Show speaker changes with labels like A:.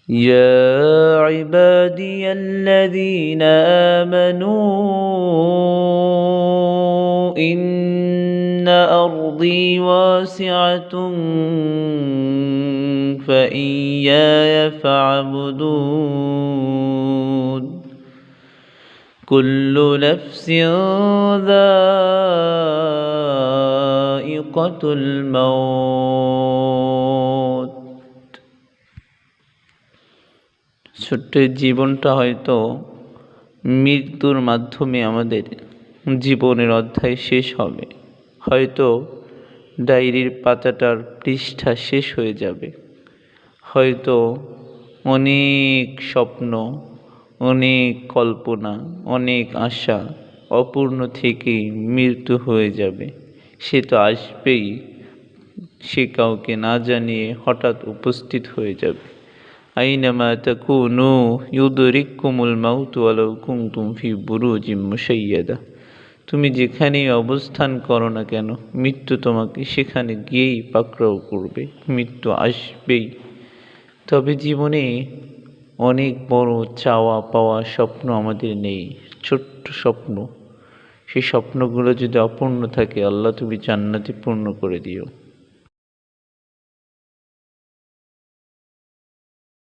A: يا عبادي الذين آمنوا إن أرضي واسعة فإياي فاعبدون كل نفس ذائقة الموت। ছোট্ট জীবনটা হয়তো মৃত্যুর মাধ্যমে আমাদের জীবনের অধ্যায় শেষ হবে, হয়তো ডায়েরির পাতাটার পৃষ্ঠা শেষ হয়ে যাবে, হয়তো অনেক স্বপ্ন, অনেক কল্পনা, অনেক আশা অপূর্ণ থেকেই মৃত্যু হয়ে যাবে। সে তো আসবেই, সে কাউকে না জানিয়ে হঠাৎ উপস্থিত হয়ে যাবে। আইনামা তাকুনু ইউদরিকুমুল মাউতু ওয়ালাউ কুনতুম ফি বুরুজিম মুশাইয়াদা। তুমি যেখানেই অবস্থান করো না কেন, মৃত্যু তোমাকে সেখানে গিয়েই পাকড়াও করবে, মৃত্যু আসবেই। তবে জীবনে অনেক বড় চাওয়া পাওয়া স্বপ্ন আমাদের নেই, ছোট্ট স্বপ্ন। সেই স্বপ্নগুলো যদি অপূর্ণ থাকে, আল্লাহ তুমি জান্নাতে পূর্ণ করে দিও।